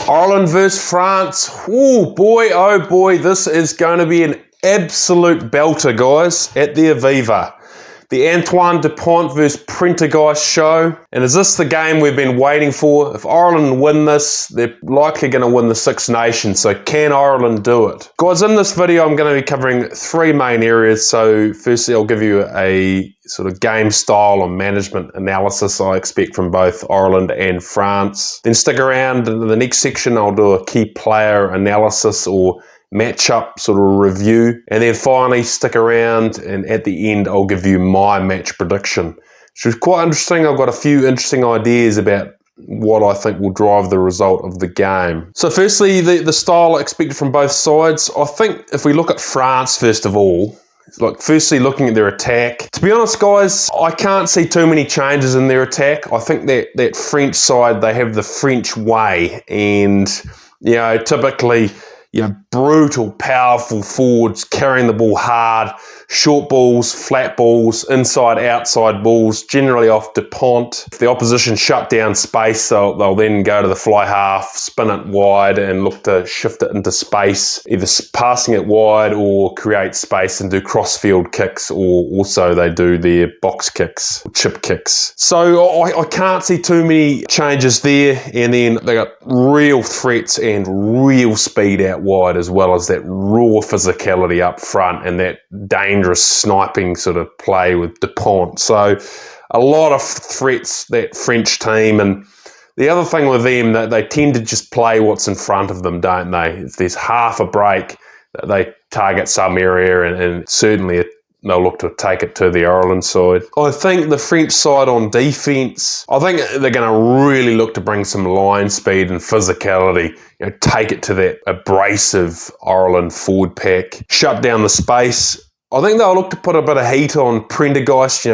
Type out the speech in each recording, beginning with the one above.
Ireland versus France. Oh boy, this is going to be an absolute belter, guys, at the Aviva. The Antoine Dupont versus Prendergast show. And is this the game we've been waiting for? If Ireland win this, they're likely going to win the Six Nations. So can Ireland do it? Guys, in this video, I'm going to be covering three main areas. So firstly, I'll give you a sort of game style and management analysis I expect from both Ireland and France. Then stick around in the next section, I'll do a key player analysis or matchup sort of review, and then finally stick around and at the end I'll give you my match prediction, which is quite interesting. I've got a few interesting ideas about what I think will drive the result of the game. So firstly, the style expected from both sides. I think if we look at France first of all, firstly looking at their attack, to be honest guys, I can't see too many changes in their attack. I think that French side, they have the French way, and typically brutal, powerful forwards carrying the ball hard, short balls, flat balls, inside, outside balls, generally off Dupont. If the opposition shut down space, they'll then go to the fly half, spin it wide and look to shift it into space, either passing it wide or create space and do cross-field kicks, or also they do their box kicks, chip kicks. So I can't see too many changes there, and then they got real threats and real speed out wide, as well as that raw physicality up front and that dangerous sniping sort of play with Dupont. So a lot of threats, that French team. And the other thing with them, that they tend to just play what's in front of them, don't they? If there's half a break, they target some area, and certainly they'll look to take it to the Ireland side. I think the French side on defence, I think they're going to really look to bring some line speed and physicality, take it to that abrasive Ireland forward pack, shut down the space. I think they'll look to put a bit of heat on Prendergast,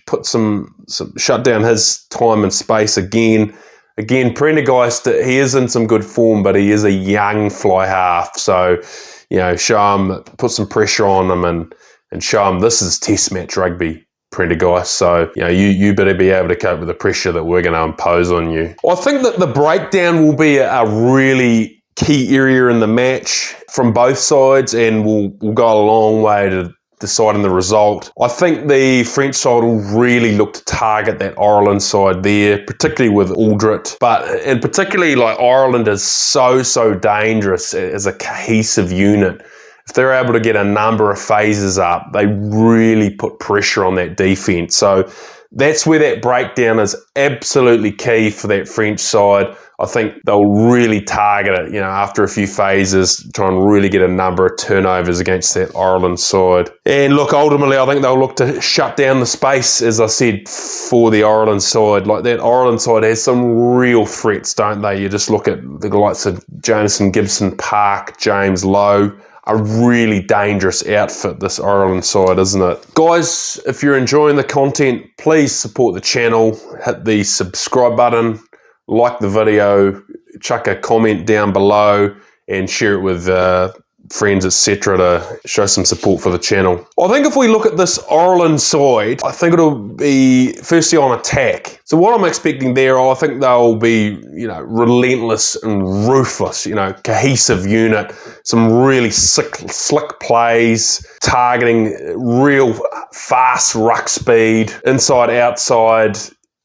put some shut down his time and space again. Again, Prendergast, he is in some good form, but he is a young fly half. So, show him, put some pressure on him and show him this is test match rugby, Prendergast. So, you better be able to cope with the pressure that we're going to impose on you. I think that the breakdown will be a really key area in the match from both sides, and will go a long way to deciding the result. I think the French side will really look to target that Ireland side there, particularly with Aldrit. And particularly, Ireland is so dangerous as a cohesive unit. If they're able to get a number of phases up, they really put pressure on that defence. So that's where that breakdown is absolutely key for that French side. I think they'll really target it, after a few phases, try and really get a number of turnovers against that Ireland side. And look, ultimately, I think they'll look to shut down the space, as I said, for the Ireland side. That Ireland side has some real threats, don't they? You just look at the likes of Jameson, Gibson, Park, James Lowe. A really dangerous outfit, this Ireland side, isn't it? Guys, if you're enjoying the content, please support the channel. Hit the subscribe button, like the video, chuck a comment down below, and share it with friends, etc., to show some support for the channel. I think if we look at this Ireland side, I think it'll be firstly on attack. So what I'm expecting there, I think they'll be, relentless and ruthless, cohesive unit, some really slick plays, targeting real fast ruck speed, inside, outside.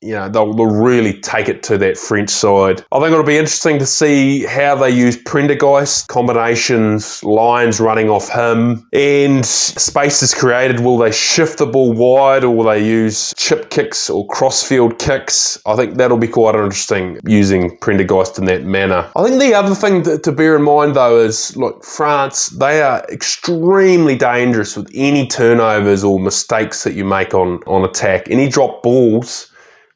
They'll really take it to that French side. I think it'll be interesting to see how they use Prendergast, combinations, lines running off him, and spaces created. Will they shift the ball wide, or will they use chip kicks or crossfield kicks? I think that'll be quite interesting, using Prendergast in that manner. I think the other thing to bear in mind, though, is, look, France, they are extremely dangerous with any turnovers or mistakes that you make on attack. Any drop balls,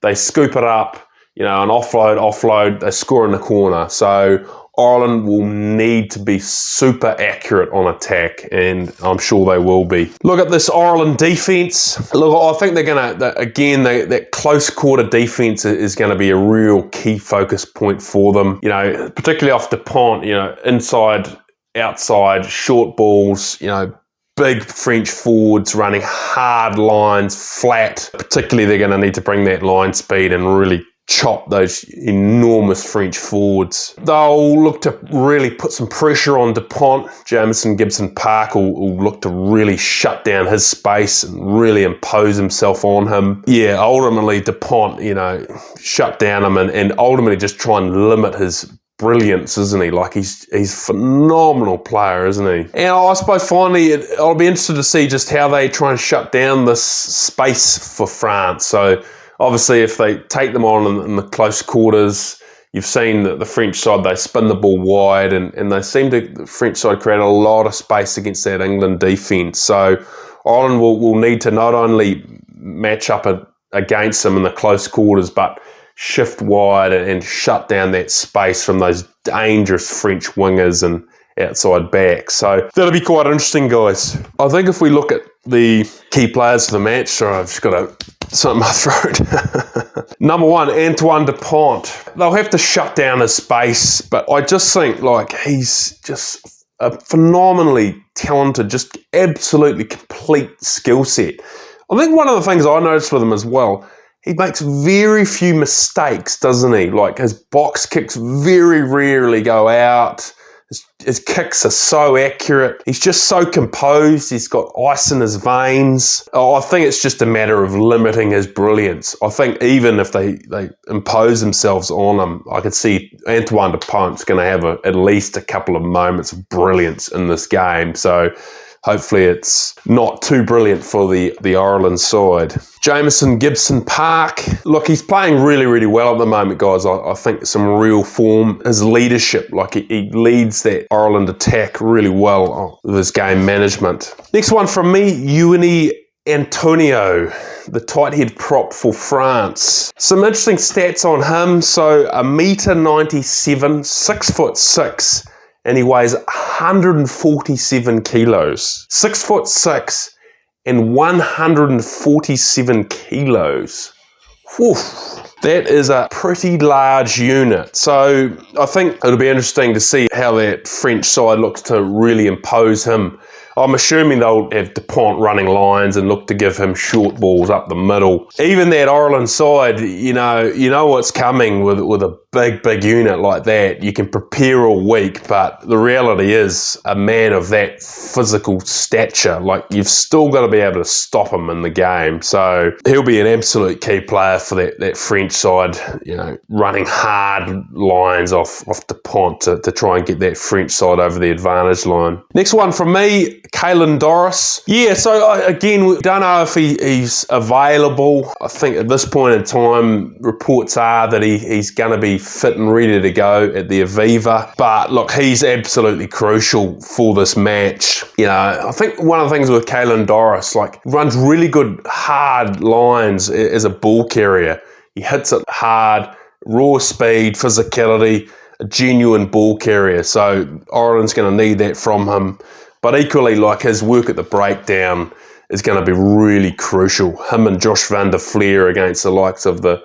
they scoop it up, and offload, they score in the corner. So Ireland will need to be super accurate on attack, and I'm sure they will be. Look at this Ireland defence. Look, I think they're going to, again, that close quarter defence is going to be a real key focus point for them. Particularly off Dupont, inside, outside, short balls, big French forwards running hard lines, flat. Particularly, they're going to need to bring that line speed and really chop those enormous French forwards. They'll look to really put some pressure on Dupont. Jamison Gibson-Park will look to really shut down his space and really impose himself on him. Yeah, ultimately Dupont, shut down him and ultimately just try and limit his brilliance, isn't he? Like he's a phenomenal player, isn't he? And I suppose finally, I'll be interested to see just how they try and shut down this space for France. So obviously, if they take them on in the close quarters, you've seen that the French side, they spin the ball wide and they seem to, the French side, create a lot of space against that England defence. So Ireland will need to not only match up against them in the close quarters, but shift wide and shut down that space from those dangerous French wingers and outside backs. So that'll be quite interesting, guys. I think if we look at the key players for the match, sorry, I've just got something in my throat. Number one, Antoine Dupont. They'll have to shut down his space, but I just think he's just a phenomenally talented, just absolutely complete skill set. I think one of the things I noticed with him as well, he makes very few mistakes, doesn't he? Like his box kicks very rarely go out. His kicks are so accurate. He's just so composed. He's got ice in his veins. I think it's just a matter of limiting his brilliance. I think even if they impose themselves on him, I could see Antoine Dupont's going to have at least a couple of moments of brilliance in this game. So hopefully it's not too brilliant for the Ireland side. Jamison Gibson-Park. Look, he's playing really, really well at the moment, guys. I think some real form. His leadership, he leads that Ireland attack really well with his game management. Next one from me, Ioane Antonio, the tight head prop for France. Some interesting stats on him. So 1.97 m, 6'6", and he weighs 147 kilos. 6'6" and 147 kilos. Whew. That is a pretty large unit. So I think it'll be interesting to see how that French side looks to really impose him. I'm assuming they'll have Dupont running lines and look to give him short balls up the middle. Even that Ireland side, you know what's coming with a big unit like that. You can prepare all week, but the reality is a man of that physical stature, you've still got to be able to stop him in the game. So he'll be an absolute key player for that French side, running hard lines off Dupont to try and get that French side over the advantage line. Next one from me, Caelan Doris. Yeah, so again, we don't know if he's available. I think at this point in time, reports are that he's going to be fit and ready to go at the Aviva. But look, he's absolutely crucial for this match. I think one of the things with Caelan Doris, runs really good hard lines as a ball carrier. He hits it hard, raw speed, physicality, a genuine ball carrier. So Ireland's going to need that from him. But equally, his work at the breakdown is going to be really crucial. Him and Josh van der Fleer against the likes of the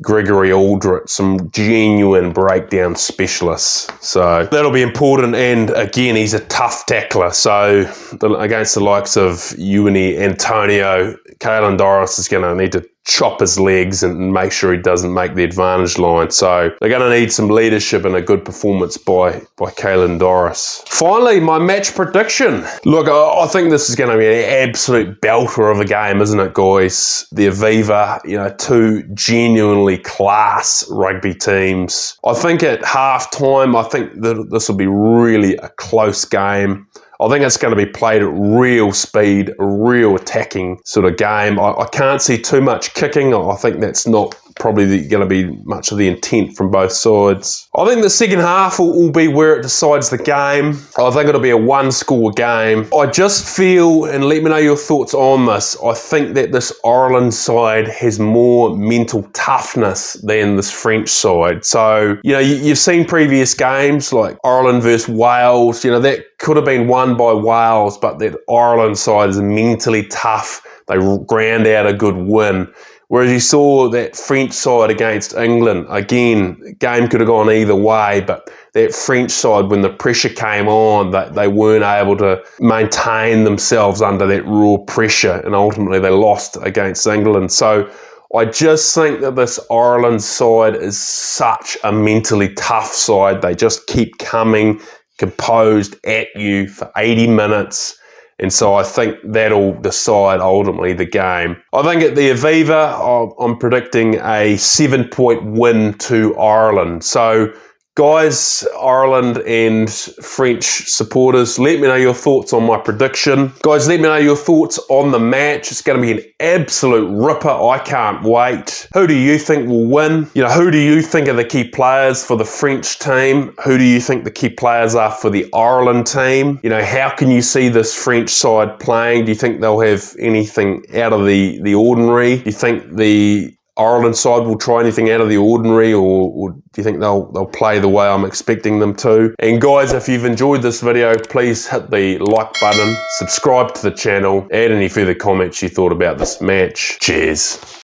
Gregory Aldrich, some genuine breakdown specialists. So that'll be important. And again, he's a tough tackler. So against the likes of Ioane Antonio, Caelan Doris is going to need to chop his legs and make sure he doesn't make the advantage line. So they're going to need some leadership and a good performance by Caelan Doris. Finally, my match prediction. Look, I think this is going to be an absolute belter of a game, isn't it, guys? The Aviva, two genuinely class rugby teams. I think at halftime, I think that this will be really a close game. I think it's going to be played at real speed, a real attacking sort of game. I can't see too much kicking. I think that's not probably going to be much of the intent from both sides. I think the second half will be where it decides the game. I think it'll be a one-score game. I just feel, and let me know your thoughts on this, I think that this Ireland side has more mental toughness than this French side. So, you've seen previous games like Ireland versus Wales, that could have been won by Wales, but that Ireland side is mentally tough. They ground out a good win. Whereas you saw that French side against England, again, game could have gone either way, but that French side, when the pressure came on, they weren't able to maintain themselves under that raw pressure, and ultimately they lost against England. So I just think that this Ireland side is such a mentally tough side. They just keep coming composed at you for 80 minutes. And so I think that'll decide ultimately the game. I think at the Aviva, I'm predicting a 7-point win to Ireland. So guys, Ireland and French supporters, let me know your thoughts on my prediction. Guys, let me know your thoughts on the match. It's going to be an absolute ripper. I can't wait. Who do you think will win? You know, who do you think are the key players for the French team? Who do you think the key players are for the Ireland team? You know, how can you see this French side playing? Do you think they'll have anything out of the ordinary? Do you think the Ireland side will try anything out of the ordinary, or do you think they'll play the way I'm expecting them to? And guys, if you've enjoyed this video, please hit the like button, subscribe to the channel, add any further comments you thought about this match. Cheers.